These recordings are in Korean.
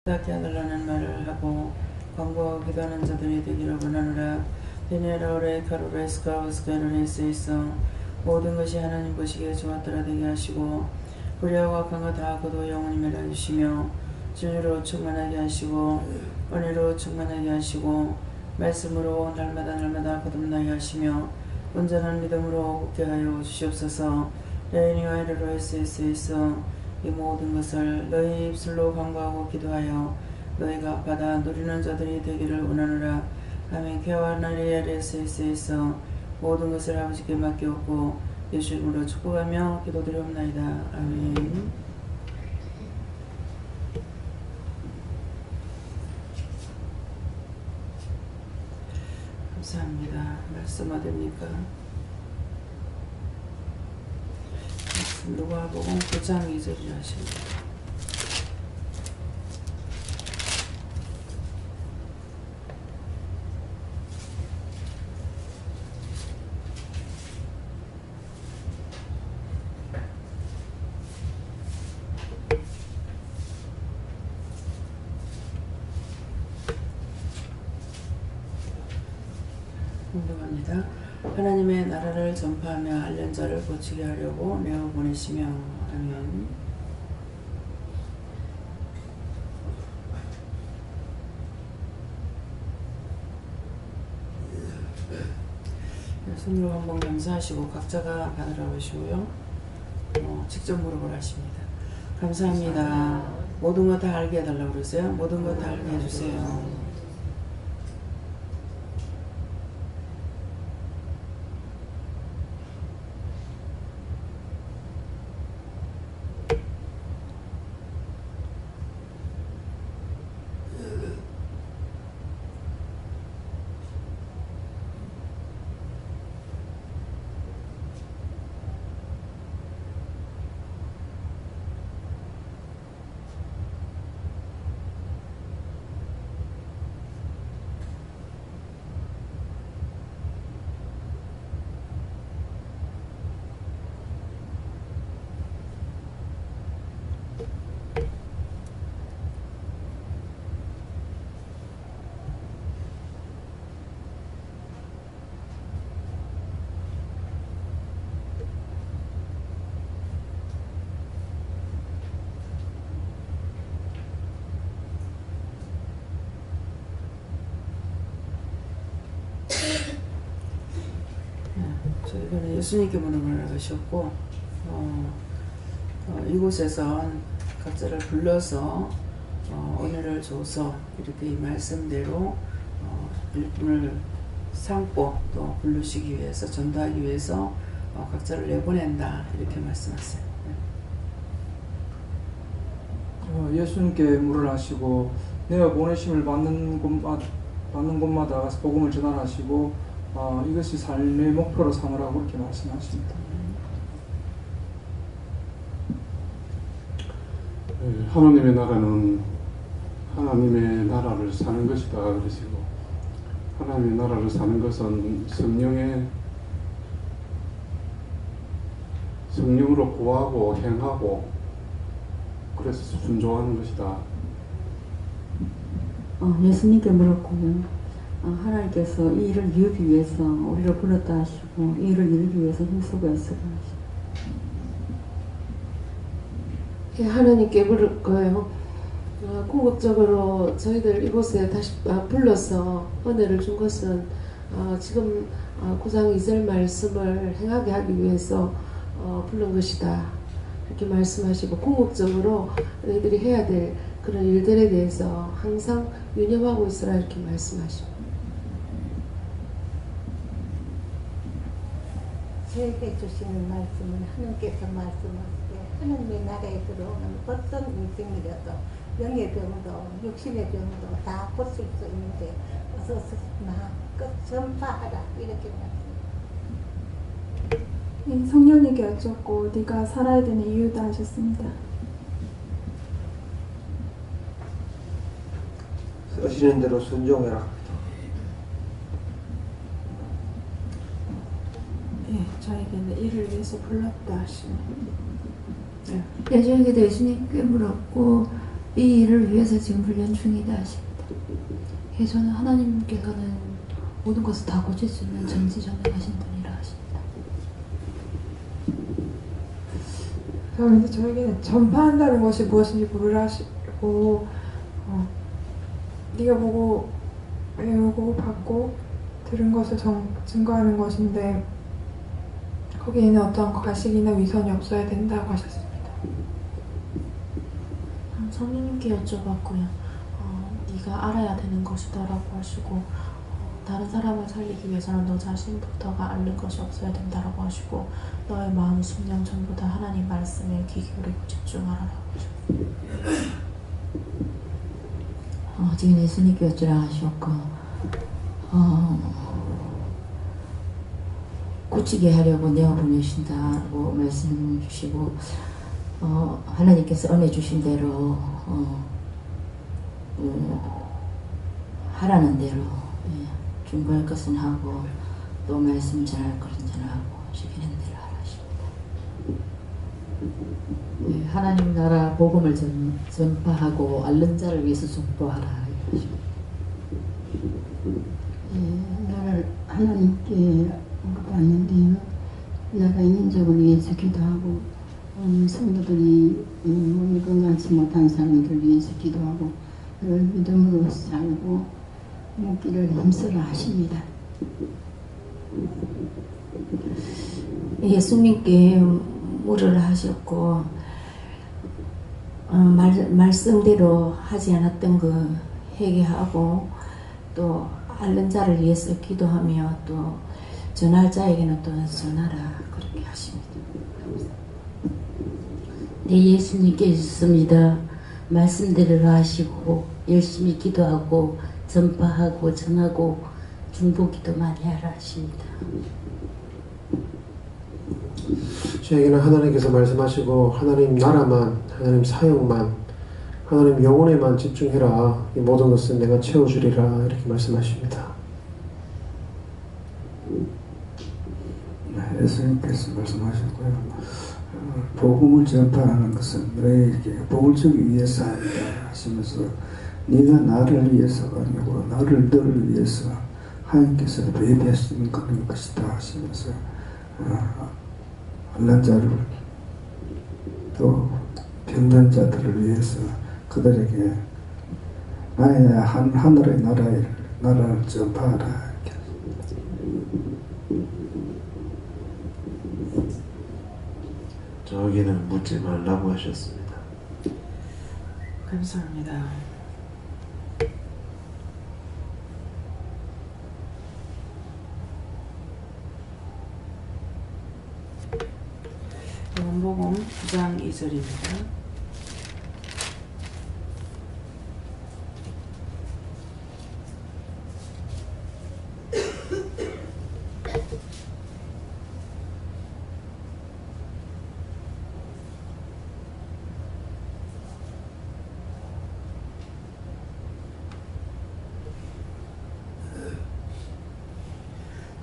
낫게 하달라는 말을 하고 간구하고 기도하는 자들이 되기를 원하노라. 베네라오레 카로레 스카우스카로레 세이서 모든 것이 하나님 보시기에 좋았더라 되게 하시고 불의하고 악한 것 다 거두어 영원히 멸하주시며 진리로 충만하게 하시고 은혜로 충만하게 하시고 말씀으로 날마다 거듭나게 하시며 온전한 믿음으로 굳게 하여 주시옵소서. 레이니와 헤르로 에스에스에서 이 모든 것을 너희 입술로 간구하고 기도하여 너희가 받아 누리는 자들이 되기를 원하노라. 아멘. 케와 나리아레스에스에서 모든 것을 아버지께 맡기옵고 예수 이름으로 축복하며 기도드리옵나이다. 아멘. 감사합니다. 말씀 어딥니까? 누가복음 9장 2절이라 하십니다. 공동합니다. 하나님의 나라를 전파하며 알린 자를 고치게 하려고 내어 보내시며. 아멘. 손으로 한번 감사하시고 각자가 받으라고 하시고요. 직접 물어보라 하십니다. 감사합니다. 모든 것 다 알게 해달라고 그러세요. 모든 것 다 알게 해주세요. 저희는 예수님께 무릎을 하셨고 이곳에서 각자를 불러서 은혜를 줘서 이렇게 이 말씀대로 일꾼을 삼고 또 부르시기 위해서 전도하기 위해서 각자를 내보낸다 이렇게 말씀하세요. 예수님께 물을 하시고 내어 보내심을 받는 곳마다 가서 복음을 전환하시고 이것이 삶의 목표로 삼으라고 그렇게 말씀하십니다. 하나님의 나라는 하나님의 나라를 사는 것이다 그러시고 하나님의 나라를 사는 것은 성령으로 구하고 행하고 그래서 순종하는 것이다. 예수님께 물었고요. 하나님께서 이 일을 이루기 위해서 우리를 불렀다 하시고 이 일을 이루기 위해서 힘쓰고 애쓰고 하시고 하나님께 물을 거예요. 궁극적으로 저희들 이곳에 다시 불러서 은혜를 준 것은 지금 9장 2절 말씀을 행하게 하기 위해서 부른 것이다 이렇게 말씀하시고 궁극적으로 너희들이 해야 될 그런 일들에 대해서 항상 유념하고 있으라 이렇게 말씀하십니다. 저에게 주시는 말씀은 하나님께서 말씀하시되 하나님의 나라에 들어오는 어떤 인생이라도 영의 병도 육신의 병도 다 고칠 수 있는데 어서 마음껏 전파하라 이렇게 말씀합니다. 성령에게 여쭙고 네가 살아야 되는 이유다 하셨습니다. 쓰시는 대로 순종해라. 저에게는 이를 위해서 불렀다 하시네. 저에게도 예수님께 물었고 이 일을 위해서 지금 훈련 중이다 하십니다. 그래서 저는 하나님께서는 모든 것을 다 고칠 수 있는 전지전능하신 분이라 하십니다. 그런데 저에게는 전파한다는 것이 무엇인지 물으라 하시고 네가 보고 외우고 받고 들은 것을 증거하는 것인데 거기에는 어떠한 가식이나 위선이 없어야 된다고 하셨습니다. 성령님께 여쭤봤고요. 네가 알아야 되는 것이다 라고 하시고 다른 사람을 살리기 위해서는 너 자신부터가 앓는 것이 없어야 된다라고 하시고 너의 마음, 심령 전부 다 하나님 말씀에 귀 기울이고 집중하라라고 하셨습니다. 지금 예수님께 어쩌라 하셨고 고치게 하려고 내어 보내신다고 말씀 주시고 하나님께서 은혜 주신 대로 하라는 대로 중보할 것은 하고 또 말씀 전할 것은 전하고 시키는 대로 하십니다. 하나님 나라 복음을 전파하고 앓는 자를 위해서 중보하라. 나를 하나님께 왔는데요. 나라의 민족을 위해서 기도하고 성도들이 몸이 건강치 못한 사람들 위해서 기도하고 늘 믿음으로 살고 묵기를 힘쓰라 하십니다. 예수님께 물으라 하셨고 말씀대로 하지 않았던 거 회개하고 또 앓는 자를 위해서 기도하며 또 전할 자에게는 또 전하라 그렇게 하십니다. 네, 예수님께 있습니다. 말씀대로 하시고 열심히 기도하고 전파하고 전하고 중보기도 많이 하라 하십니다. 저에게는 하나님께서 말씀하시고 하나님 나라만, 하나님 사역만, 하나님 영혼에만 집중해라. 이 모든 것은 내가 채워주리라 이렇게 말씀하십니다. 예수님께서 말씀하셨고요. 복음을 전파하는 것은 너희에게 복을 주기 위해서 한다 하시면서 네가 나를 위해서가 아니고 나를 너를 위해서 하나님께서 배배하시는 그런 것이다 하시면서 앓는 자를 또 병든 자들을 위해서 그들에게 나의 하늘의 나라를 전파하라. 저에게는 묻지 말라고 하셨습니다. 감사합니다. 요한복음 9장 2절입니다.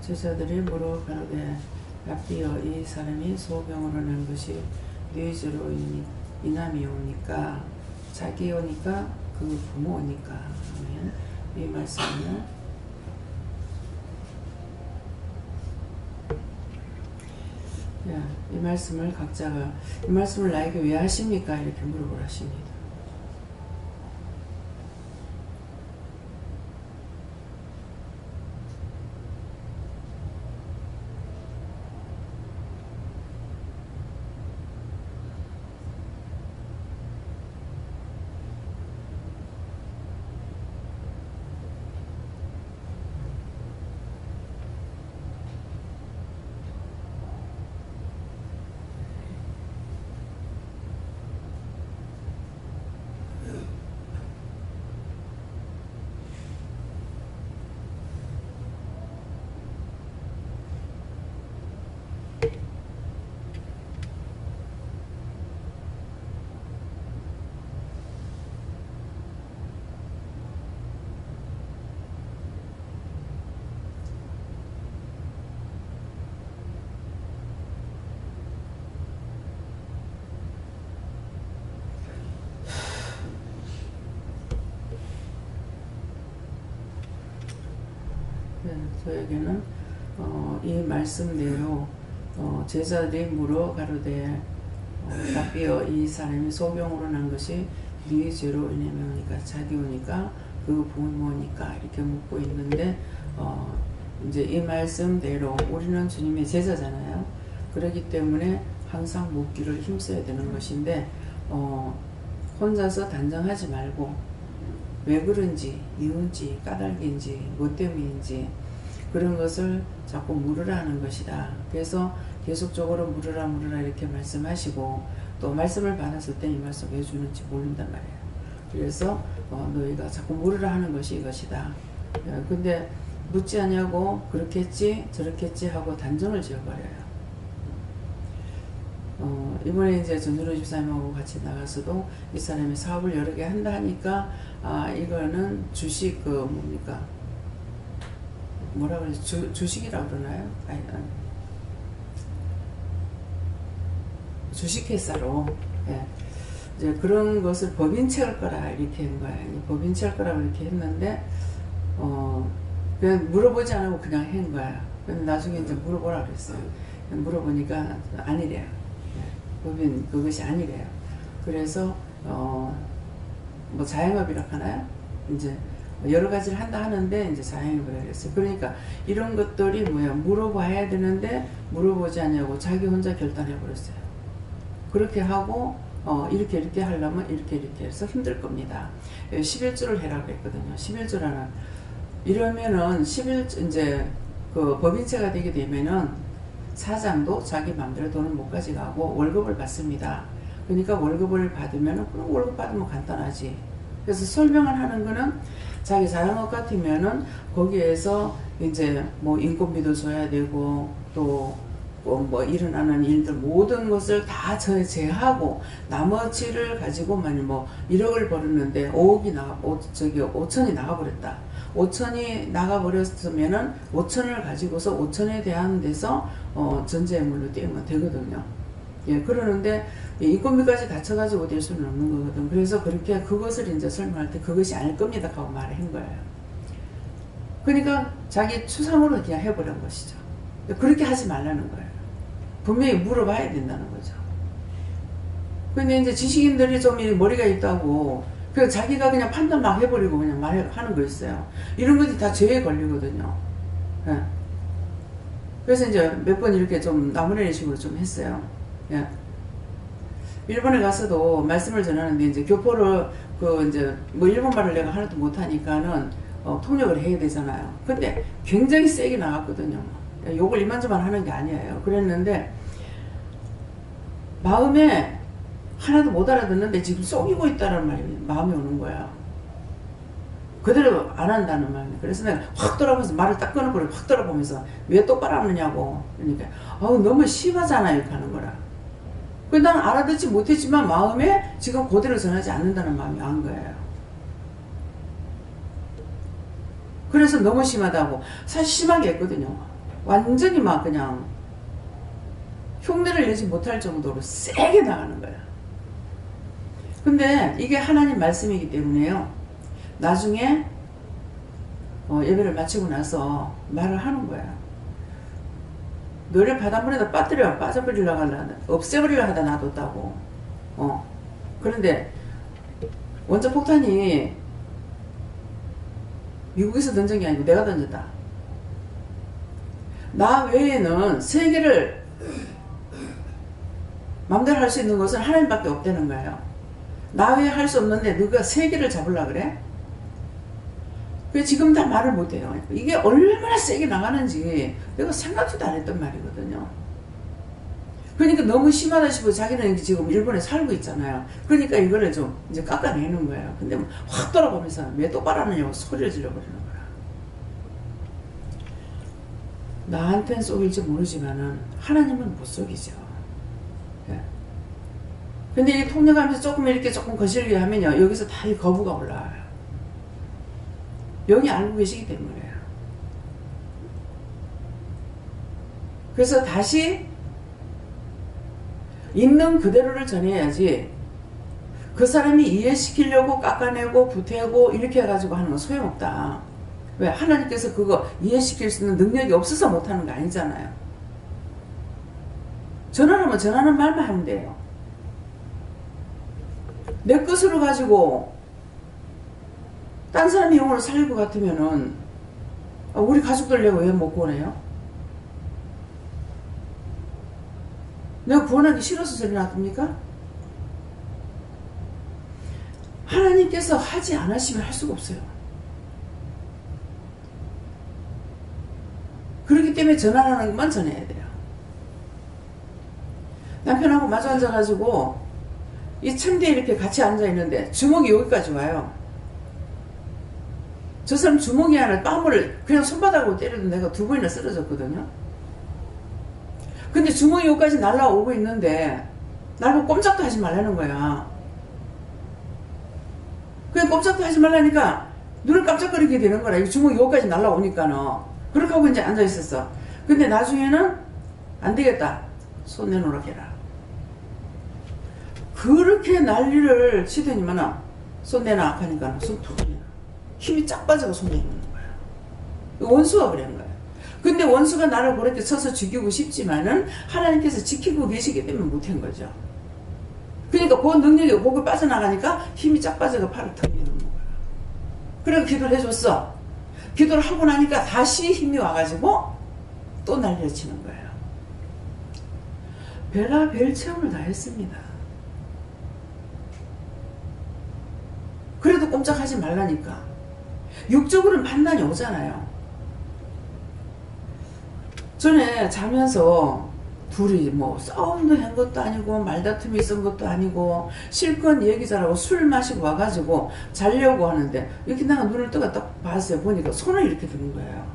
제자들이 물어 가로되 랍비여 이 사람이 소병으로 난 것이 뇌저로 인함이오니까 자기오니까 그 부모오니까 하면 이 말씀을 이 말씀을 각자가 이 말씀을 나에게 왜 하십니까? 이렇게 물어보라 하십니다. 저에게는 이 말씀대로 제자들이 물어 가로되 답비어 이 사람이 소경으로 난 것이 네 죄로 인해서니까 자기 오니까 그 부모니까 이렇게 묻고 있는데 이제 이 말씀대로 우리는 주님의 제자잖아요. 그렇기 때문에 항상 묻기를 힘써야 되는 것인데 혼자서 단정하지 말고 왜 그런지 이유인지 까닭인지 뭐 때문인지 그런 것을 자꾸 물으라 하는 것이다. 그래서 계속적으로 물으라 이렇게 말씀하시고 또 말씀을 받았을 때 이 말씀 왜 주는지 모른단 말이에요. 그래서 너희가 자꾸 물으라 하는 것이 이것이다. 근데 묻지 않냐고 그렇게 했지 저렇게 했지 하고 단정을 지어버려요. 이번에 이제 전준호 집사님하고 같이 나가서도 이 사람이 사업을 여러 개 한다 하니까 이거는 주식 뭡니까 뭐라 그러지 주식이라고 그러나요? 아니, 주식회사로 이제 그런 것을 법인채할 거라 이렇게 한 거예요. 법인채할 거라고 이렇게 했는데 그냥 물어보지 않고 그냥 한 거야. 근데 나중에 이제 물어보라 그랬어요. 물어보니까 아니래요. 법인 그것이 아니래요. 그래서 뭐 자영업이라 하나요? 이제 여러 가지를 한다 하는데 이제 자영업이라 그랬어요. 그러니까 이런 것들이 뭐야 물어봐야 되는데 물어보지 않냐고 자기 혼자 결단해 버렸어요. 그렇게 하고 이렇게 하려면 이렇게 해서 힘들 겁니다. 11조를 해라 그랬거든요. 11조 하나. 이러면은 11조 이제 그 법인체가 되게 되면은 사장도 자기 마음대로 돈을 못 가져가고 월급을 받습니다. 그러니까 월급을 받으면은 그럼 월급 받으면 간단하지. 그래서 설명을 하는 거는 자기 자영업 같으면은 거기에서 이제 뭐 인건비도 줘야 되고 또 뭐 일어나는 일들 모든 것을 다 제하고 나머지를 가지고만 뭐 1억을 벌었는데 5천이 나가버렸다. 5천이 나가버렸으면은 5천을 가지고서 5천에 대한 데서 전제물로 떼면 되거든요. 예, 그러는데 인건비까지 다쳐가지고 될 수는 없는 거거든. 그래서 그렇게 그것을 이제 설명할 때 그것이 아닐 겁니다 하고 말을 한 거예요. 그러니까 자기 추상으로 그냥 해버린 것이죠. 그렇게 하지 말라는 거예요. 분명히 물어봐야 된다는 거죠. 근데 이제 지식인들이 좀 머리가 있다고 그 자기가 그냥 판단 막 해버리고 그냥 말하는 거 있어요. 이런 것이 다 죄에 걸리거든요. 예. 그래서 이제 몇 번 이렇게 좀 나무라는 식으로 좀 했어요. 예. 일본에 가서도 말씀을 전하는데 이제 교포를 이제 뭐 일본말을 내가 하나도 못하니까는 통역을 해야 되잖아요. 근데 굉장히 세게 나갔거든요. 욕을 이만저만 하는 게 아니에요. 그랬는데 마음에 하나도 못 알아듣는데 지금 속이고 있다는 말이 마음에 오는 거야. 그대로 안 한다는 마음이. 그래서 내가 확 돌아보면서 말을 딱 끊어버리고 확 돌아보면서 왜 똑바로 하느냐고. 그러니까 너무 심하잖아 이렇게 하는 거라. 그래서 나는 알아듣지 못했지만 마음에 지금 그대로 전하지 않는다는 마음이 안 거예요. 그래서 너무 심하다고. 사실 심하게 했거든요. 완전히 막 그냥 흉내를 내지 못할 정도로 세게 나가는 거야. 근데 이게 하나님 말씀이기 때문에요. 나중에 예배를 마치고 나서 말을 하는 거야. 너를 바닷물에다 빠져버리려고 하다 없애버리려고 하다 놔뒀다고. 그런데 원자 폭탄이 미국에서 던진 게 아니고 내가 던졌다. 나 외에는 세계를 마음대로 할 수 있는 것은 하나님밖에 없다는 거예요. 나 외에 할 수 없는데 너가 세계를 잡으려고 그래? 그래 지금 다 말을 못해요. 이게 얼마나 세게 나가는지 내가 생각지도 안 했던 말이거든요. 그러니까 너무 심하다 싶어. 자기는 지금 일본에 살고 있잖아요. 그러니까 이거를 좀 이제 깎아내는 거예요. 근데 확 돌아보면서 왜 똑바로 하느냐고 소리를 질러버리는 거야. 나한테는 속일지 모르지만은 하나님은 못 속이죠. 예. 근데 이 통역하면서 조금 이렇게 조금 거슬리게 하면요. 여기서 다 이 거부가 올라와요. 영이 알고 계시기 때문에요. 그래서 다시 있는 그대로를 전해야지 그 사람이 이해시키려고 깎아내고 부태고 이렇게 해가지고 하는 건 소용없다. 왜? 하나님께서 그거 이해시킬 수 있는 능력이 없어서 못하는 거 아니잖아요. 전하라면 전하는 말만 하면 돼요. 내 것으로 가지고 딴 사람의 영혼을 살릴 것 같으면은 우리 가족들 내가 왜 못 구원해요? 내가 구원하기 싫어서 저리 놔둡니까? 하나님께서 하지 않으시면 할 수가 없어요. 그렇기 때문에 전하라는 것만 전해야 돼요. 남편하고 마주 앉아가지고 이 침대에 이렇게 같이 앉아있는데 주먹이 여기까지 와요. 저 사람 주먹이 하나 뺨을 그냥 손바닥으로 때려도 내가 2번이나 쓰러졌거든요. 근데 주먹이 여기까지 날라오고 있는데 나를 꼼짝도 하지 말라는 거야. 그냥 꼼짝도 하지 말라니까 눈을 깜짝거리게 되는 거라. 이 주먹이 여기까지 날라오니까는. 그렇게 하고 이제 앉아있었어. 근데 나중에는 안 되겠다. 손 내놓으라 해라. 그렇게 난리를 치더니만은 손 내놔 하니까 손 툭 내놔. 힘이 쫙 빠져서 손 내놓는 거야. 원수가 그런 거야. 근데 원수가 나를 그렇게 쳐서 죽이고 싶지만은 하나님께서 지키고 계시기 때문에 못한 거죠. 그러니까 그 능력이 목을 빠져나가니까 힘이 쫙 빠져서 팔을 턱 내놓는 거야. 그래서 기도를 해줬어. 기도를 하고 나니까 다시 힘이 와가지고 또 난리를 치는 거예요. 별의별 체험을 다 했습니다. 그래도 꼼짝하지 말라니까. 육적으로는 판단이 오잖아요. 전에 자면서 둘이 뭐 싸움도 한 것도 아니고 말다툼이 있은 것도 아니고 실컷 얘기 잘하고 술 마시고 와가지고 자려고 하는데 이렇게 내가 눈을 뜨고 딱 봤어요. 보니까 손을 이렇게 드는 거예요.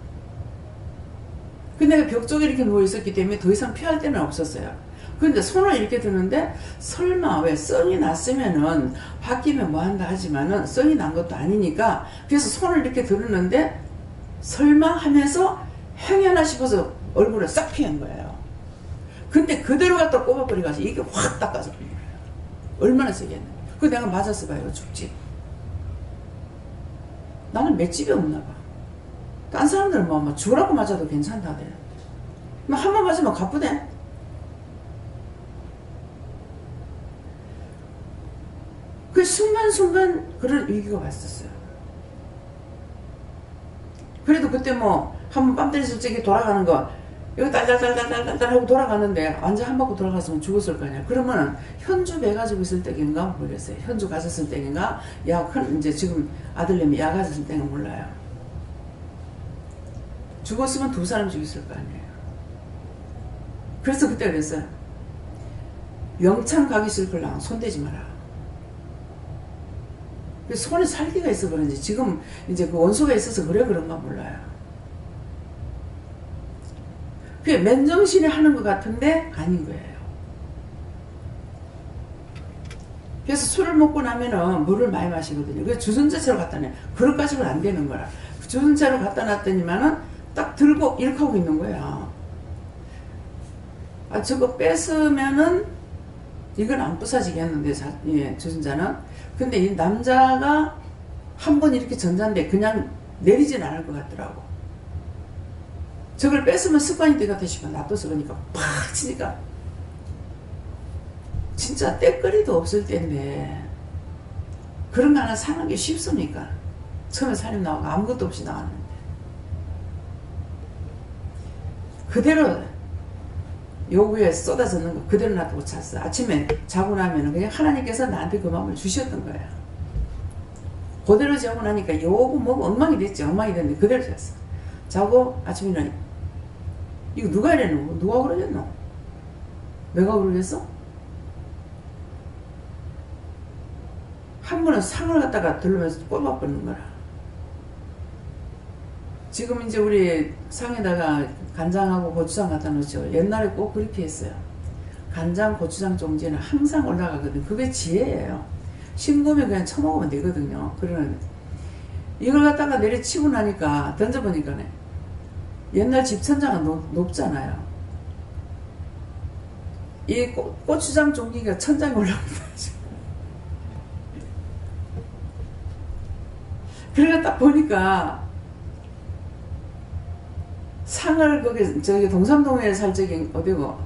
근데 내가 벽 쪽에 이렇게 누워 있었기 때문에 더 이상 피할 데는 없었어요. 근데 손을 이렇게 드는데 설마 왜 썽이 났으면은 바뀌면 뭐 한다 하지만은 썽이 난 것도 아니니까 그래서 손을 이렇게 드는데 설마 하면서 행여나 싶어서 얼굴을 싹 피한 거예요. 근데 그대로 갖다 꼽아버려가지고 이게 확 닦아서 버린 거예요. 얼마나 세겠네. 그 내가 맞았어 봐요. 죽지. 나는 맷집이 없나 봐. 딴 사람들은 뭐 죽으라고 맞아도 괜찮다대. 한 번 맞으면 가쁘대. 그 순간순간 그런 위기가 왔었어요. 그래도 그때 뭐 한 번 뺨 때렸을 적에 돌아가는 거 이거 딸딸딸딸딸딸 하고 돌아가는데 완전 한 바퀴 돌아갔으면 죽었을 거 아니야. 그러면은 현주 배 가지고 있을 때인가 모르겠어요. 현주 가졌을 때인가 이제 지금 아들내미 약 가졌을 때는 몰라요. 죽었으면 2사람 죽였을 거 아니에요. 그래서 그때 그랬어요. 영창 가기 싫걸랑 손대지 마라. 손에 살기가 있어 그런지 지금 이제 그 원수가 있어서 그런가 몰라요. 그게 맨정신에 하는 것 같은데 아닌 거예요. 그래서 술을 먹고 나면은 물을 많이 마시거든요. 그래서 주전자채로 갖다 내. 그릇가지고는 안 되는 거라. 주전자로 갖다 놨더니만은 딱 들고 이렇게 하고 있는 거야. 아, 저거 뺏으면은 이건 안 부사지겠는데, 예, 주전자는. 근데 이 남자가 한 번 이렇게 전자인데 그냥 내리진 않을 것 같더라고. 저걸 뺏으면 습관이 되겠다 싶으면 놔둬서 그러니까 팍 치니까 진짜 때거리도 없을 때인데 그런 거 하나 사는 게 쉽습니까? 처음에 살림 나오고 아무것도 없이 나왔는데 그대로 요구에 쏟아졌는 거 그대로 놔두고 잤어. 아침에 자고 나면 그냥 하나님께서 나한테 그 마음을 주셨던 거야. 그대로 자고 나니까 요구 뭐고 엉망이 됐지. 엉망이 됐는데 그대로 잤어. 자고 아침에 일어나니 이거 누가 이랬노? 누가 그러겠노? 내가 그러겠어? 한 번은 상을 갖다가 들르면서 꼴박거리는 거라. 지금 이제 우리 상에다가 간장하고 고추장 갖다 놓죠. 옛날에 꼭 그렇게 했어요. 간장, 고추장 종지는 항상 올라가거든. 그게 지혜예요. 싱거우면 그냥 처먹으면 되거든요. 그러는 이걸 갖다가 내려치고 나니까 던져보니까 옛날 집 천장은 높잖아요. 이 고추장 종기가 천장에 올라옵니다. 그래가 딱 보니까 상을 거기 저기 동삼동에 살 적이 어디고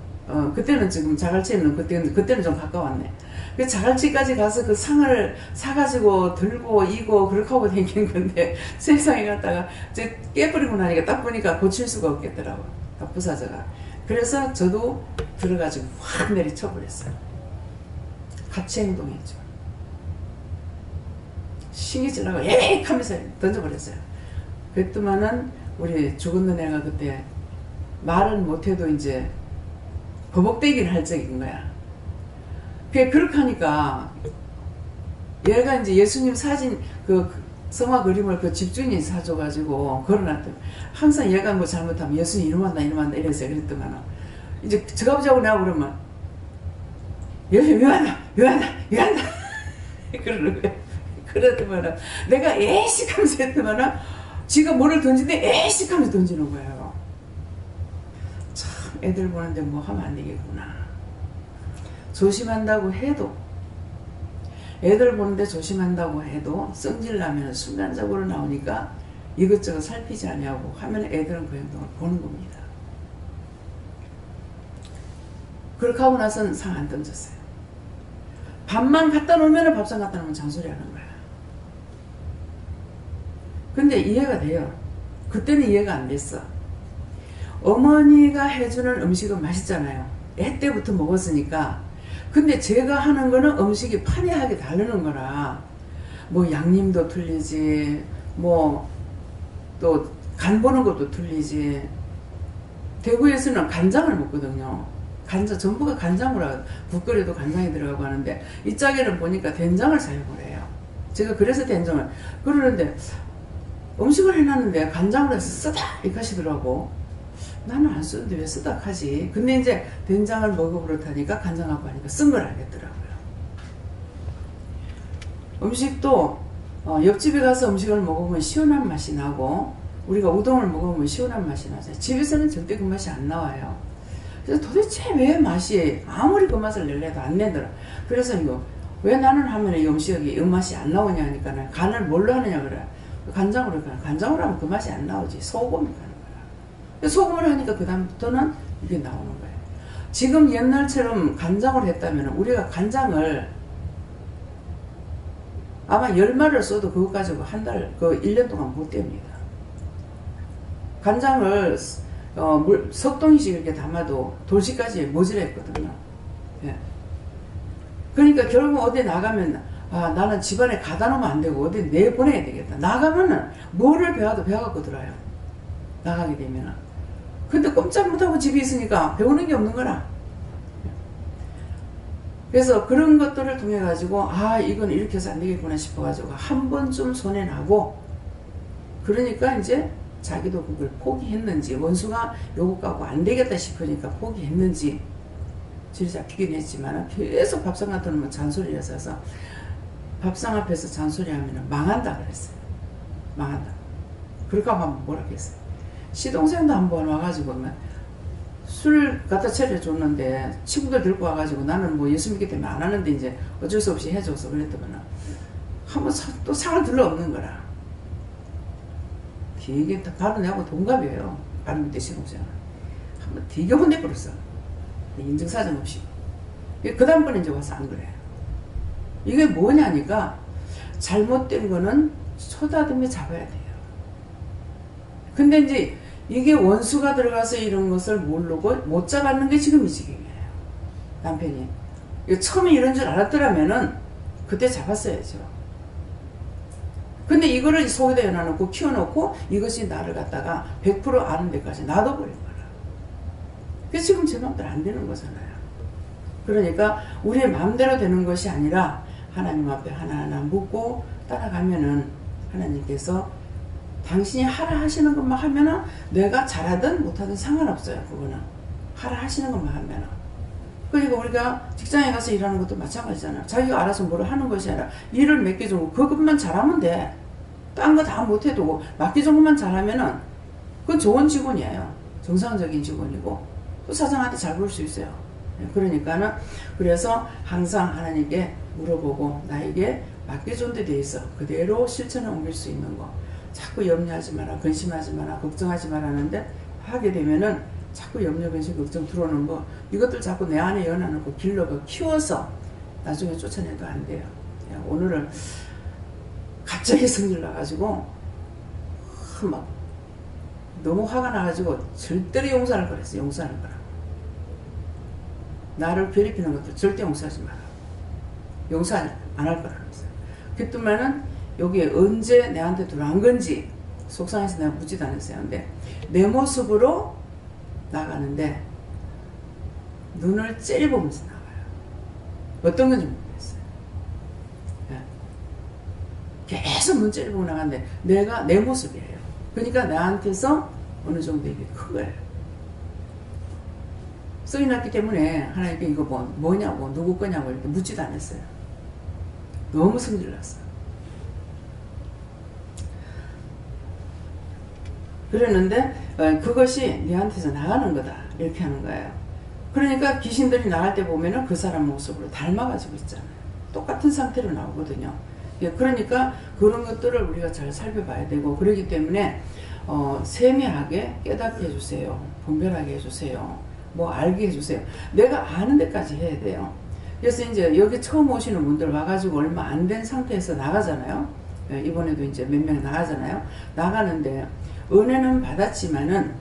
그때는 지금 자갈치는 그때는 좀 가까웠네. 그 자갈치까지 가서 그 상을 사가지고 들고 이고 그렇게 하고 다니는 건데 세상에 갔다가 이제 깨버리고 나니까 딱 보니까 고칠 수가 없겠더라고. 딱 부사져가. 그래서 저도 들어가지고 확 내리쳐버렸어요. 같이 행동했죠. 신기 질라고 에익 하면서 던져버렸어요. 그랬더만은 우리 죽었는 애가 그때 말은 못해도 이제 버벅대기를 할 적인 거야. 그렇게 하니까 얘가 이제 예수님 사진 그 성화 그림을 그 집주인이 사줘가지고 걸어놨더니 항상 얘가 뭐 잘못하면 예수님 이러면다 이래서 그랬더만 이제 저가 보자고 내가 그러면 예수님 위한다 그러는 거야. 그러더만 내가 에이씨 하면서 했더만 지가 뭐를 던지는데 에이씨 하면서 던지는 거예요. 참 애들 보는데 뭐 하면 안 되겠구나. 조심한다고 해도 애들 보는데 조심한다고 해도 성질나면 순간적으로 나오니까 이것저것 살피지 않냐고 하면 애들은 그 행동을 보는 겁니다. 그렇게 하고 나서는 상 안 던졌어요. 밥만 갖다 놓으면 밥상 갖다 놓으면 잔소리 하는 거야. 근데 이해가 돼요. 그때는 이해가 안 됐어. 어머니가 해주는 음식은 맛있잖아요. 애 때부터 먹었으니까. 근데 제가 하는 거는 음식이 판이하게 다르는 거라 뭐 양념도 틀리지 뭐 또 간 보는 것도 틀리지. 대구에서는 간장을 먹거든요. 간장 전부가 간장으로 하고 국거리도 간장이 들어가고 하는데 이 짝에는 보니까 된장을 사용을 해요. 제가 그래서 된장을 그러는데 음식을 해놨는데 간장으로 해서 쓰다 이렇게 하시더라고. 나는 안 쓰는데 왜 쓰다 하지. 근데 이제 된장을 먹어버릇하니까 간장하고 하니까 쓴 걸 알겠더라고요. 음식도 옆집에 가서 음식을 먹으면 시원한 맛이 나고 우리가 우동을 먹으면 시원한 맛이 나잖아요. 집에서는 절대 그 맛이 안 나와요. 그래서 도대체 왜 맛이 아무리 그 맛을 내려도 안 내더라. 그래서 이거 왜 나는 하면 이 음식이 이 맛이 안 나오냐 하니까 간을 뭘로 하느냐 그래. 간장으로 하면 그 맛이 안 나오지. 소금이 가는 거야. 소금을 하니까 그 다음부터는 이게 나오는 거예요. 지금 옛날처럼 간장을 했다면 우리가 간장을 아마 10마리를 써도 그거 가지고 한 달, 1년 동안 못 뗍니다. 간장을 석동이씩 이렇게 담아도 돌시까지 모자랐거든요. 예. 그러니까 결국 어디 나가면 나는 집안에 가다 놓으면 안 되고 어디 내보내야 되겠다. 나가면은 뭐를 배워도 배워갖고 들어요. 나가게 되면은. 근데 꼼짝 못하고 집에 있으니까 배우는 게 없는 거라. 그래서 그런 것들을 통해 가지고 이건 이렇게 해서 안 되겠구나 싶어 가지고 한 번쯤 손에 나고 그러니까 이제 자기도 그걸 포기했는지 원수가 요구하고 안 되겠다 싶으니까 포기했는지 질이 잡히긴 했지만 계속 밥상 갖다 놓으면 잔소리를 해서 밥상 앞에서 잔소리하면 망한다 그랬어요. 망한다. 그렇게 하면 뭐라 했어요. 시동생도 한번 와가지고 술 갖다 차려줬는데 친구들 들고 와가지고 나는 뭐 예수 믿기 때문에 안 하는데 이제 어쩔 수 없이 해줘서 그랬더만 한번 또 상을 들러 없는 거라. 되게 바로 내하고 동갑이에요. 바로 밑에 시동생은. 한번 되게 혼내버렸어. 인증사정 없이. 그 다음번에 이제 와서 안 그래. 이게 뭐냐니까 잘못된 거는 초다듬에 잡아야 돼요. 근데 이제 이게 원수가 들어가서 이런 것을 모르고 못 잡았는 게 지금 이 지경이에요. 남편이. 처음에 이런 줄 알았더라면은 그때 잡았어야죠. 근데 이거를 속에다 연어놓고 키워놓고 이것이 나를 갖다가 100% 아는 데까지 놔둬버린 거라. 그래서 지금 제 마음대로 안 되는 거잖아요. 그러니까 우리의 마음대로 되는 것이 아니라 하나님 앞에 하나하나 묻고 따라가면은 하나님께서 당신이 하라 하시는 것만 하면은 내가 잘하든 못하든 상관없어요. 그거는 하라 하시는 것만 하면은. 그러니까 우리가 직장에 가서 일하는 것도 마찬가지잖아요. 자기가 알아서 뭐를 하는 것이 아니라 일을 맡겨주고 그것만 잘하면 돼. 딴 거 다 못해도 맡겨준 것만 잘하면은 그건 좋은 직원이에요. 정상적인 직원이고 또 사장한테 잘 볼 수 있어요. 그러니까는 그래서 항상 하나님께 물어보고 나에게 맡겨준 데 대해서 그대로 실천에 옮길 수 있는 거 자꾸 염려하지 마라, 근심하지 마라, 걱정하지 마라 하는데 하게 되면은 자꾸 염려, 근심, 걱정 들어오는 거 이것들 자꾸 내 안에 연안하고 길러가 키워서 나중에 쫓아내도 안 돼요. 오늘은 갑자기 성질 나가지고 막 너무 화가 나가지고 절대로 용서할 거랬어. 용서할 거라. 나를 괴롭히는 것도 절대 용서하지 마라. 용서 안 할 거라면서요. 그랬더니만은 여기에 언제 내한테 들어간 건지 속상해서 내가 묻지도 않았어요. 근데 내 모습으로 나가는데 눈을 째려보면서 나와요. 어떤 건지 모르겠어요. 계속 눈 째려보고 나가는데 내가 내 모습이에요. 그러니까 나한테서 어느 정도 이게 큰 거예요. 썩이 났기 때문에 하나님께 이거 뭐냐고 누구 거냐고 이렇게 묻지도 않았어요. 너무 성질 났어요. 그랬는데 그것이 네한테서 나가는 거다 이렇게 하는 거예요. 그러니까 귀신들이 나갈 때 보면은 그 사람 모습으로 닮아가지고 있잖아요. 똑같은 상태로 나오거든요. 그러니까 그런 것들을 우리가 잘 살펴봐야 되고 그러기 때문에 세밀하게 깨닫게 해주세요. 분별하게 해주세요. 뭐 알게 해주세요. 내가 아는 데까지 해야 돼요. 그래서 이제 여기 처음 오시는 분들 와가지고 얼마 안 된 상태에서 나가잖아요. 이번에도 이제 몇 명 나가잖아요. 나가는데 은혜는 받았지만은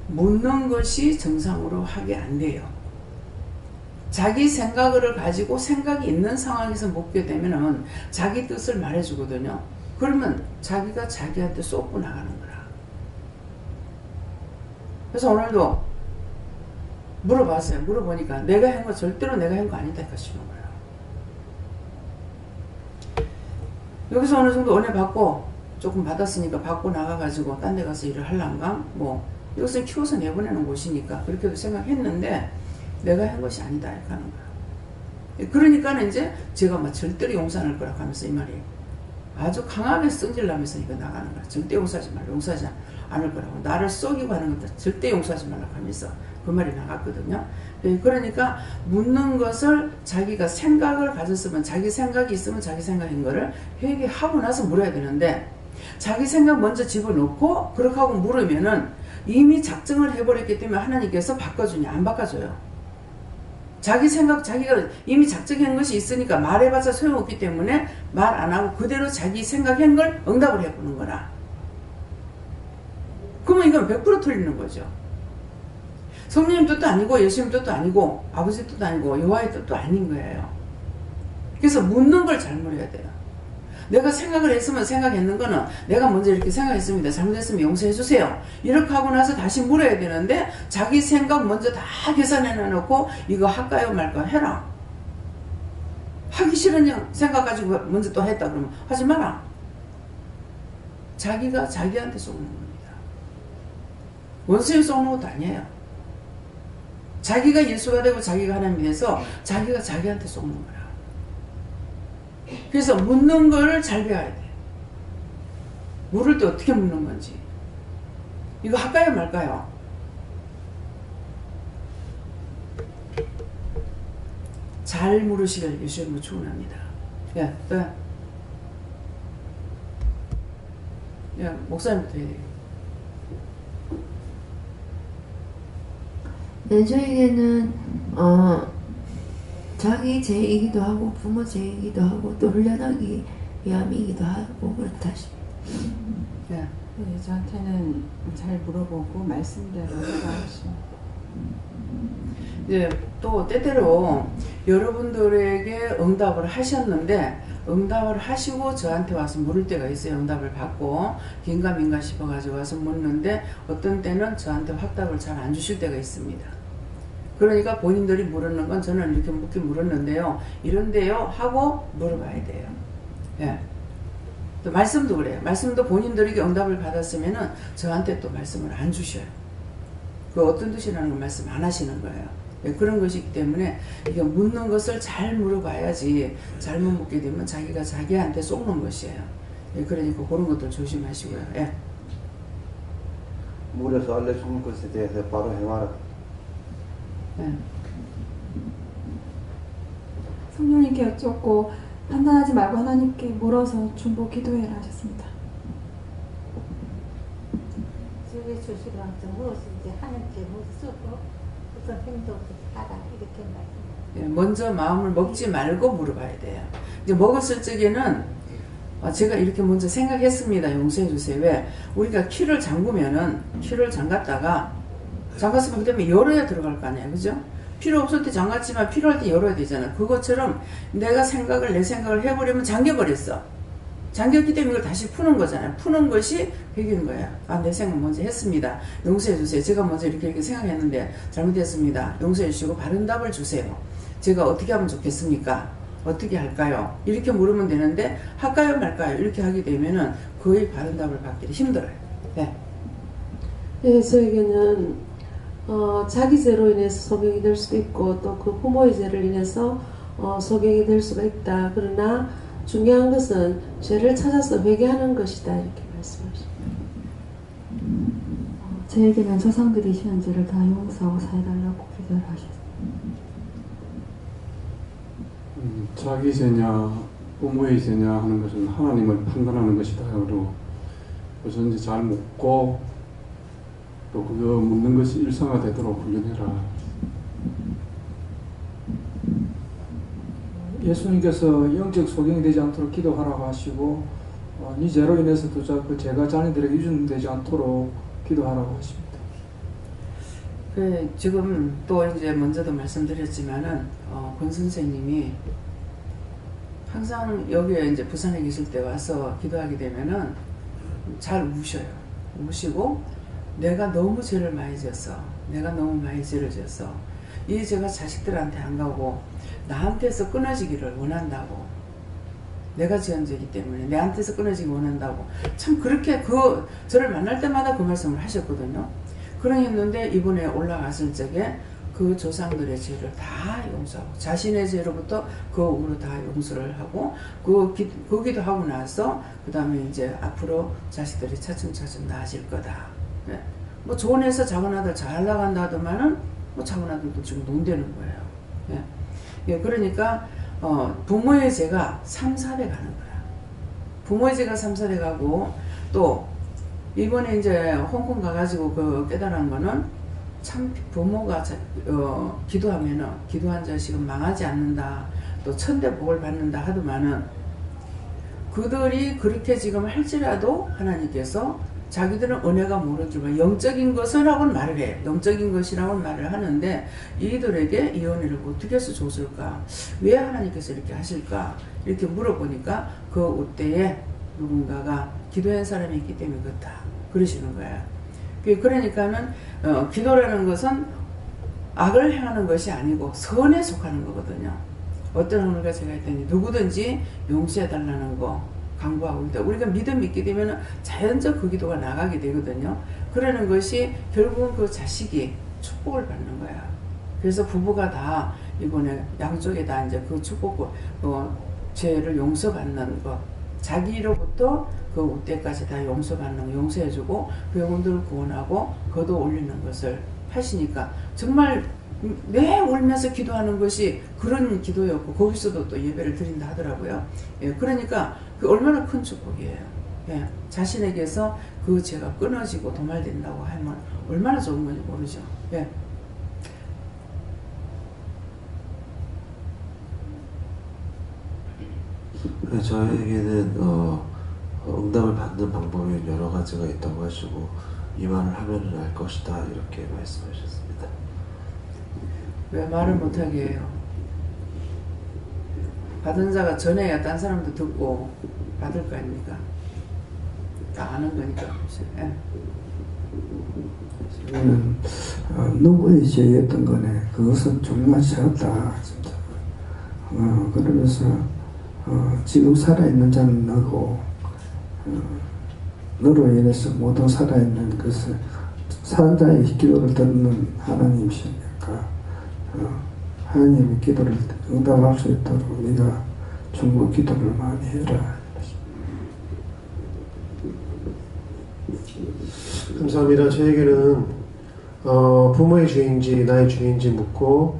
묻는 것이 정상으로 하게 안 돼요. 자기 생각을 가지고 생각이 있는 상황에서 묻게 되면은 자기 뜻을 말해주거든요. 그러면 자기가 자기한테 쏟고 나가는 거라. 그래서 오늘도 물어봤어요. 물어보니까 내가 한 거 절대로 내가 한 거 아니다 하시는 거예요. 여기서 어느 정도 은혜 받고 조금 받았으니까 받고 나가가지고 딴 데 가서 일을 할란가? 뭐 이것을 키워서 내보내는 곳이니까 그렇게도 생각했는데 내가 한 것이 아니다 이렇게 하는 거야. 그러니까 이제 제가 막 절대로 용서 안 할 거라고 하면서 이 말이 아주 강하게 성질나면서 이거 나가는 거야. 절대 용서하지 말라. 용서하지 않을 거라고. 나를 속이고 하는 것도 절대 용서하지 말라고 하면서 그 말이 나갔거든요. 그러니까 묻는 것을 자기가 생각을 가졌으면 자기 생각이 있으면 자기 생각인 거를 회개하고 나서 물어야 되는데 자기 생각 먼저 집어넣고 그렇게 하고 물으면은 이미 작정을 해버렸기 때문에 하나님께서 바꿔주냐 안 바꿔줘요. 자기 생각 자기가 이미 작정한 것이 있으니까 말해봤자 소용없기 때문에 말 안 하고 그대로 자기 생각한 걸 응답을 해보는 거라. 그러면 이건 100% 틀리는 거죠. 성령님 뜻도 아니고 예수님 뜻도 아니고 아버지 뜻도 아니고 여호와의 뜻도 아닌 거예요. 그래서 묻는 걸 잘 물어야 돼요. 내가 생각을 했으면 생각했는 거는 내가 먼저 이렇게 생각했습니다. 잘못했으면 용서해 주세요. 이렇게 하고 나서 다시 물어야 되는데 자기 생각 먼저 다 계산해 놓고 이거 할까요 말까요 해라. 하기 싫은 생각 가지고 먼저 또 했다 그러면 하지 마라. 자기가 자기한테 쏘는 겁니다. 원수에 쏘는 것도 아니에요. 자기가 예수가 되고 자기가 하나님이 돼서 자기가 자기한테 쏘는 거야. 그래서 묻는 걸 잘 배워야 돼. 물을 때 어떻게 묻는 건지. 이거 할까요 말까요? 잘 물으시길 예수님으로 축원합니다. 야, 또 야, 목사님부터 해야 돼. 네, 저에게는 자기 죄이기도 하고 부모 죄이기도 하고 또 훈련하기 위함이기도 하고 그렇다 싶습니다. 네. 네, 저한테는 잘 물어보고 말씀대로 해가시고 네, 또 때때로 여러분들에게 응답을 하셨는데 응답을 하시고 저한테 와서 물을 때가 있어요. 응답을 받고 긴가민가 싶어가지고 와서 묻는데 어떤 때는 저한테 확답을 잘 안 주실 때가 있습니다. 그러니까 본인들이 물었는 건 저는 이렇게 묻긴 물었는데요. 이런데요 하고 물어봐야 돼요. 예. 또 말씀도 그래요. 말씀도 본인들에게 응답을 받았으면은 저한테 또 말씀을 안 주셔요. 그 어떤 뜻이라는 걸 말씀 안 하시는 거예요. 예, 그런 것이기 때문에 이게 묻는 것을 잘 물어봐야지 잘못 묻게 되면 자기가 자기한테 쏘는 것이에요. 예, 그러니까 그런 것들 조심하시고요. 예. 물에서 알려주는 것에 대해서 바로 행하라. 네. 성령님께 여쭙고 판단하지 말고 하나님께 물어서 중보 기도해라 하셨습니다. 제가 기회 주시고 무엇인지 하는지 묻고 우선 행동을 하라 이렇게 말씀해요. 먼저 마음을 먹지 말고 물어봐야 돼요. 이제 먹었을 적에는 제가 이렇게 먼저 생각했습니다. 용서해 주세요. 왜? 우리가 키를 잠그면은 키를 잠갔다가 잠갔으면 그다음에 열어야 들어갈 거 아니에요. 그죠? 필요 없을 때 잠갔지만 필요할 때 열어야 되잖아. 그것처럼 내가 내 생각을 해버리면 잠겨버렸어. 잠겼기 때문에 이걸 다시 푸는 거잖아요. 푸는 것이 배기는 거야. 내 생각 먼저 했습니다. 용서해 주세요. 제가 먼저 이렇게 생각했는데 잘못했습니다. 용서해 주시고 바른 답을 주세요. 제가 어떻게 하면 좋겠습니까? 어떻게 할까요? 이렇게 물으면 되는데 할까요 말까요? 이렇게 하게 되면은 거의 바른 답을 받기 힘들어요. 네. 네, 저에게는 자기 죄로 인해서 소경이 될 수도 있고 또 그 부모의 죄를 인해서 소경이 될 수가 있다. 그러나 중요한 것은 죄를 찾아서 회개하는 것이다. 이렇게 말씀하십니다. 저에게는 조상들이 지은 죄를 다 용서하고 사해달라고 기도를 하셨습니다. 자기 죄냐 부모의 죄냐 하는 것은 하나님을 판단하는 것이다. 그리고 그것은 이제 잘 묻고 또 그거 묻는 것이 일상화되도록 훈련해라. 예수님께서 영적 소경이 되지 않도록 기도하라고 하시고 네 죄로 인해서도 그 죄가 자녀들에게 유전되지 않도록 기도하라고 하십니다. 지금 또 이제 먼저도 말씀드렸지만은 권 선생님이 항상 여기에 이제 부산에 계실 때 와서 기도하게 되면은 잘 우셔요. 우시고 내가 너무 죄를 많이 지었어. 내가 너무 많이 죄를 지었어. 이 죄가 자식들한테 안 가고 나한테서 끊어지기를 원한다고. 내가 지은 죄이기 때문에 내한테서 끊어지기 원한다고. 참 그렇게 저를 만날 때마다 그 말씀을 하셨거든요. 그러했는데 이번에 올라갔을 적에 그 조상들의 죄를 다 용서하고 자신의 죄로부터 그 우로 다 용서를 하고 그 기도하고 나서 그 다음에 이제 앞으로 자식들이 차츰차츰 나아질 거다. 네. 뭐 좋은 회사 작은 아들 잘 나간다 하더만은 뭐 작은 아들도 지금 논대는 거예요. 네. 예, 그러니까 부모의 죄가 3, 4배 가는 거야. 부모의 죄가 3, 4배 가고 또 이번에 이제 홍콩 가가지고 깨달은 거는 참 부모가 기도하면은 기도한 자식은 망하지 않는다. 또 천대 복을 받는다 하더만은 그들이 그렇게 지금 할지라도 하나님께서 자기들은 은혜가 모르지만 영적인 것이라고는 말을 해요. 영적인 것이라고는 말을 하는데 이들에게 이 은혜를 어떻게 해서 줬을까? 왜 하나님께서 이렇게 하실까? 이렇게 물어보니까 그 때에 누군가가 기도한 사람이 있기 때문에 그렇다. 그러시는 거야. 그러니까는 기도라는 것은 악을 행하는 것이 아니고 선에 속하는 거거든요. 어떤 하나님과 제가 했더니 누구든지 용서해달라는 거 강구하고 있다. 우리가 믿음 믿게 되면 자연적 그 기도가 나가게 되거든요. 그러는 것이 결국은 그 자식이 축복을 받는 거야. 그래서 부부가 다 이번에 양쪽에 다 이제 그 축복, 죄를 용서받는 것, 자기로부터 그 우때까지 다 용서받는 거, 용서해주고 그 영혼들을 구원하고 거둬 올리는 것을 하시니까 정말 매 울면서 기도하는 것이 그런 기도였고 거기서도 또 예배를 드린다 하더라고요. 예, 그러니까 그 얼마나 큰 축복이에요. 예, 자신에게서 그 죄가 끊어지고 도말된다고 하면 얼마나 좋은 건지 모르죠. 예. 저에게는 응답을 받는 방법이 여러 가지가 있다고 하시고 이 말을 하면 알 것이다 이렇게 말씀하셨습니다. 왜 말을 못하게 해요? 받은 자가 전해야 딴 사람도 듣고 받을 거 아닙니까? 다 아는 거니까. 예. 저는 누구의 죄였던 거네. 그것은 정말 작다 진짜. 그러면서 지금 살아있는 자는 너고 너로 인해서 모두 살아있는 것을 사는 자의 기도를 듣는 하나님이시니까 하나님의 기도를 응답할 수 있도록 네가 중보 기도를 많이 해라. 감사합니다. 저에게는 부모의 죄인지 나의 죄인지 묻고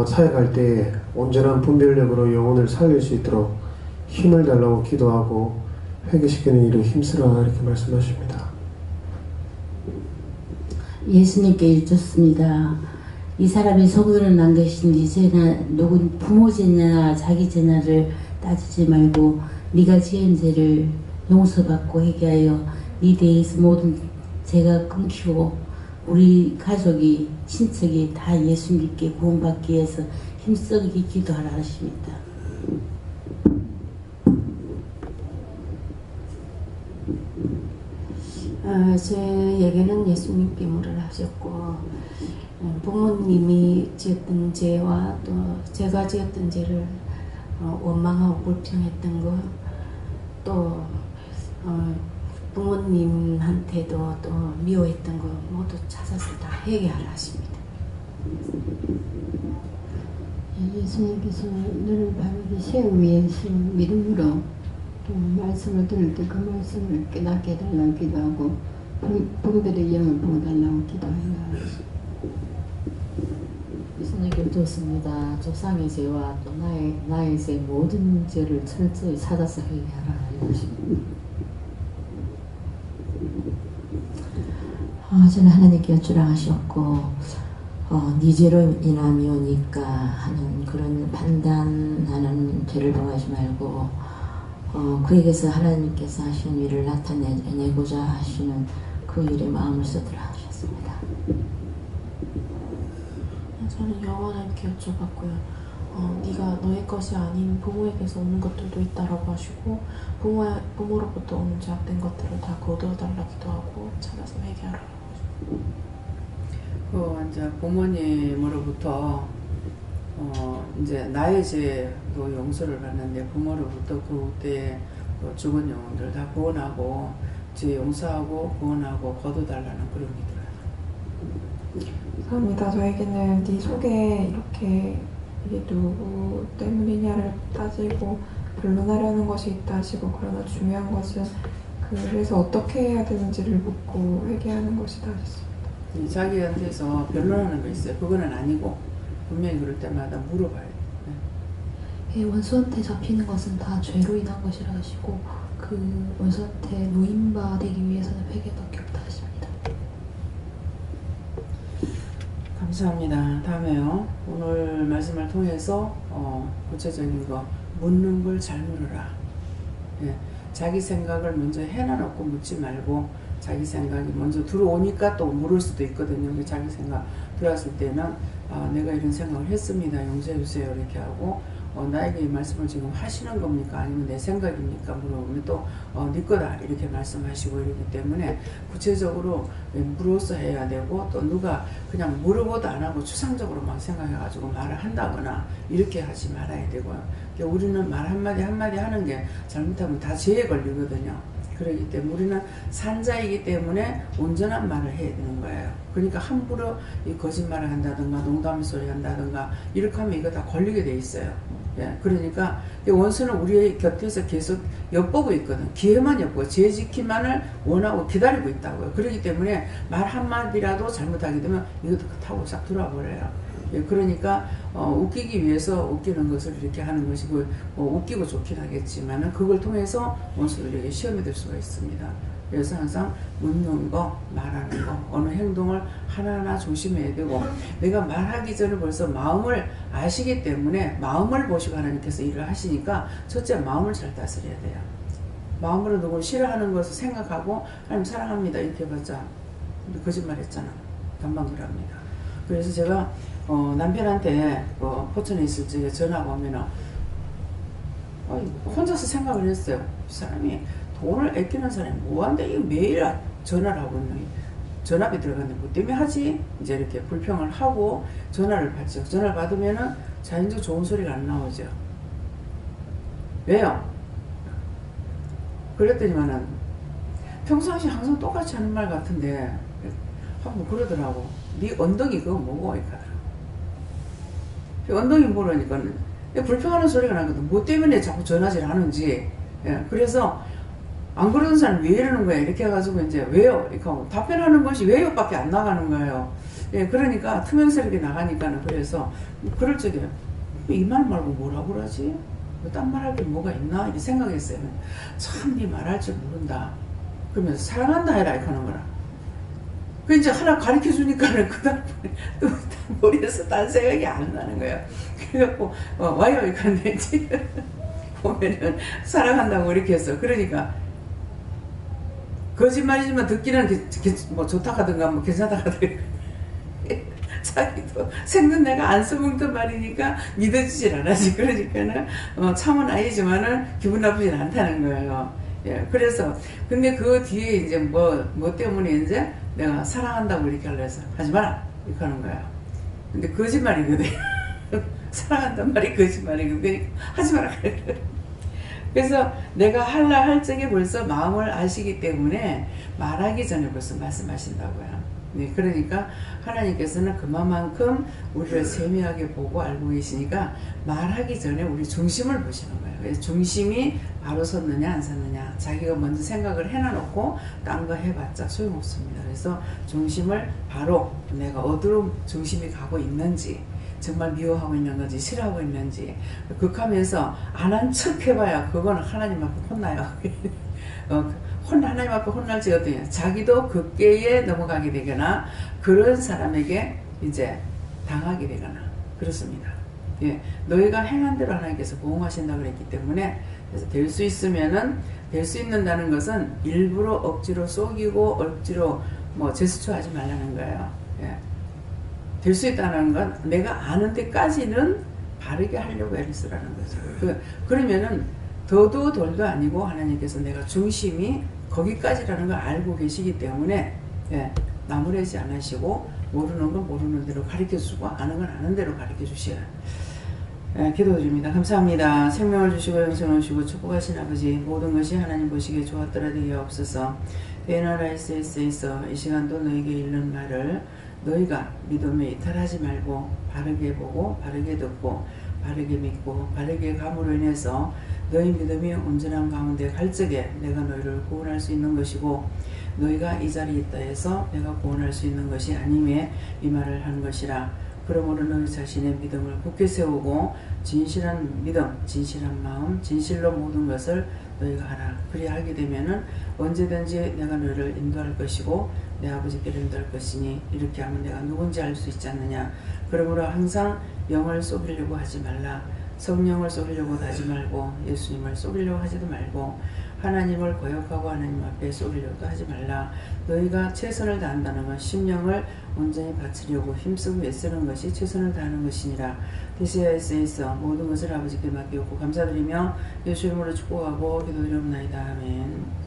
사역할 때 온전한 분별력으로 영혼을 살릴 수 있도록 힘을 달라고 기도하고 회개시키는 일을 힘쓰라 이렇게 말씀하십니다. 예수님께 여쭙습니다. 이 사람이 소문을 난 것인지 죄나 누군 부모 죄나 자기 죄나를 따지지 말고 네가 지은 죄를 용서받고 회개하여 네 대해서 모든 죄가 끊기고 우리 가족이 친척이 다 예수님께 구원받기 위해서 힘쓰게 기도하라 하십니다. 저에게는 예수님께 물을 하셨고 부모님이 지었던 죄와 또 제가 지었던 죄를 원망하고 불평했던 거, 또 부모님한테도 또 미워했던 거 모두 찾아서 다 회개하라 하십니다. 예수님께서 너를 바르게 세우기 위해서 믿음으로 또 말씀을 들을 때 그 말씀을 깨닫게 해달라고 기도하고 분별의 영을 부어달라고 기도해요. 예수님께 좋습니다. 조상의 죄와 또 나의 죄 모든 죄를 철저히 찾아서 회개하라 하십니다. 저는 하나님께 여쭈라 하셨고 네 죄로 인하여니까 하는 그런 판단하는 죄를 범하지 말고 그에게서 하나님께서 하시는 일을 나타내고자 하시는 그 일에 마음을 쏟으라 하셨습니다. 저는 여호와님께 여쭤봤고요. 네가 너의 것이 아닌 부모에게서 오는 것들도 있다라고 하시고 부모로부터 오는 죄악된 것들을 다 거두어달라 기도하고 찾아서 회개하라고 하시고 이제 부모님으로부터 이제 나의 죄도 용서를 받는데 부모로부터 그때 죽은 영혼들 다 구원하고 죄 용서하고 구원하고 거둬달라는 그런 기도예요. 감사합니다. 저에게는 네 속에 이렇게 이게 누구 때문이냐를 따지고 변론하려는 것이 있다 하시고, 그러나 중요한 것은 그래서 어떻게 해야 되는지를 묻고 회개하는 것이다 하셨습니다. 자기한테서 변론하는 거 있어요. 그거는 아니고 분명히 그럴 때마다 물어봐요. 네. 원수한테 잡히는 것은 다 죄로 인한 것이라 하시고 그 원수한테 노임받기 위해서는 회개밖에 없다 하십니다. 감사합니다. 다음에요. 오늘 말씀을 통해서 구체적인 거 묻는 걸 잘 물어라. 예. 자기 생각을 먼저 해놔놓고 묻지 말고 자기 생각이 먼저 들어오니까 또 물을 수도 있거든요. 자기 생각 들어왔을 때는 내가 이런 생각을 했습니다. 용서해 주세요. 이렇게 하고 나에게 이 말씀을 지금 하시는 겁니까? 아니면 내 생각입니까? 물어보면 또 네 거다 이렇게 말씀하시고 이러기 때문에 구체적으로 물어서 해야 되고, 또 누가 그냥 물어보도 안 하고 추상적으로만 생각해가지고 말을 한다거나 이렇게 하지 말아야 되고요. 우리는 말 한마디 한마디 하는 게 잘못하면 다 죄에 걸리거든요. 그렇기 때문에 우리는 산자이기 때문에 온전한 말을 해야 되는 거예요. 그러니까 함부로 이 거짓말을 한다든가 농담 소리 한다든가 이렇게 하면 이거 다 걸리게 돼 있어요. 예, 그러니까 원수는 우리 곁에서 계속 엿보고 있거든. 기회만 엿보고 죄 지키만을 원하고 기다리고 있다고요. 그렇기 때문에 말 한마디라도 잘못하게 되면 이것도 타고 싹 들어와 버려요. 예, 그러니까 웃기기 위해서 웃기는 것을 이렇게 하는 것이고 웃기고 좋긴 하겠지만 그걸 통해서 원수들에게 시험이 될 수가 있습니다. 그래서 항상 묻는 거, 말하는 거, 어느 행동을 하나하나 조심해야 되고, 내가 말하기 전에 벌써 마음을 아시기 때문에 마음을 보시고 하나님께서 일을 하시니까 첫째 마음을 잘 다스려야 돼요. 마음으로 누굴 싫어하는 것을 생각하고 하나님 사랑합니다 이렇게 해봤자 거짓말 했잖아. 반방그랍니다. 그래서 제가 남편한테 포천에 있을 적에 전화가 오면은 혼자서 생각을 했어요. 이 사람이 돈을 아끼는 사람이 뭐한데 이거 매일 전화를 하고 있는, 전화비 들어갔는데 뭐 때문에 하지? 이제 이렇게 불평을 하고 전화를 받죠. 전화를 받으면은 자연적 좋은 소리가 안 나오죠. 왜요? 그랬더니만은 평상시 항상 똑같이 하는 말 같은데 한번 그러더라고. 네 엉덩이 그거 뭐고? 이렇게 하더라고. 엉덩이 모르니까 불평하는 소리가 나거든. 뭐 때문에 자꾸 전화질 하는지. 예, 그래서 안 그러는 사람 왜 이러는 거야? 이렇게 해가지고 이제 왜요? 이렇게 하고 답변하는 것이 왜요? 밖에 안 나가는 거예요. 예, 그러니까 투명스럽게 나가니까는 그래서 그럴 적에 이 말 말고 뭐라고 그러지? 딴 말 할 게 뭐가 있나? 이렇게 생각했어요. 참 네 말할 줄 모른다. 그러면서 사랑한다 해라 이렇게 하는 거라. 그 이제 하나 가르쳐 주니까는 그 다음에 또 머리에서 딴 생각이 안 나는 거예요. 그래갖고 와요 이렇게 하는데 보면은 사랑한다고 이렇게 했어. 그러니까 거짓말이지만 듣기는 뭐 좋다 하든가 뭐 괜찮다 하든가 자기도 생전 내가 안 써먹던 말이니까 믿어지질 않았지. 그러니까는 참은 아니지만은 기분 나쁘진 않다는 거예요. 예, 그래서 근데 그 뒤에 이제 뭐 때문에 이제 내가 사랑한다고 이렇게 하려 해서 하지 마라 이렇게 하는 거야. 근데 거짓말이거든. 사랑한단 말이 거짓말이거든. 하지 마라. 그래서 내가 할라 할 적에 벌써 마음을 아시기 때문에 말하기 전에 벌써 말씀하신다고요. 네, 그러니까 하나님께서는 그만큼 우리를 세밀하게 보고 알고 계시니까 말하기 전에 우리 중심을 보시는 거예요. 그래서 중심이 바로 섰느냐 안 섰느냐 자기가 먼저 생각을 해놔놓고 딴 거 해봤자 소용없습니다. 그래서 중심을 바로 내가 어디로 중심이 가고 있는지 정말 미워하고 있는 건지 싫어하고 있는지 극하면서 안 한 척 해봐야 그거는 하나님 앞에 혼나요. 하나님 앞에 혼날지 어떠냐. 자기도 극계에 넘어가게 되거나 그런 사람에게 이제 당하게 되거나 그렇습니다. 예, 너희가 행한 대로 하나님께서 보응하신다고 그랬기 때문에 그래서 될 수 있으면은 될 수 있는다는 것은 일부러 억지로 속이고 억지로 뭐 제스처하지 말라는 거예요. 예. 될 수 있다는 건 내가 아는 데까지는 바르게 하려고 애를 쓰라는 거죠. 그러면은 더도 덜도 아니고 하나님께서 내가 중심이 거기까지라는 걸 알고 계시기 때문에 예, 나무라지 않으시고 모르는 건 모르는 대로 가르쳐주고 아는 건 아는 대로 가르쳐주셔요. 예, 기도드립니다. 감사합니다. 생명을 주시고 영생을 주시고 축복하신 아버지 모든 것이 하나님 보시기에 좋았더라 되옵소서. 베나라이스에서 이 시간도 너에게 읽는 말을 너희가 믿음에 이탈하지 말고 바르게 보고 바르게 듣고 바르게 믿고 바르게 감으로 인해서 너희 믿음이 온전한 가운데 갈 적에 내가 너희를 구원할 수 있는 것이고 너희가 이 자리에 있다 해서 내가 구원할 수 있는 것이 아님에 이 말을 하는 것이라. 그러므로 너희 자신의 믿음을 굳게 세우고 진실한 믿음, 진실한 마음, 진실로 모든 것을 너희가 하라. 그리 하게 되면은 언제든지 내가 너희를 인도할 것이고 내 아버지께로 인도할 것이니 이렇게 하면 내가 누군지 알 수 있지 않느냐. 그러므로 항상 영을 속이려고 하지 말라. 성령을 속이려고 하지 말고 예수님을 속이려고 하지도 말고 하나님을 거역하고 하나님 앞에 속이려고 하지 말라. 너희가 최선을 다한다는 건 심령을 온전히 바치려고 힘쓰고 애쓰는 것이 최선을 다하는 것이니라. DCIS에서 모든 것을 아버지께 맡기고 감사드리며 예수 이름으로 축복하고 기도드리옵나이다. 아멘.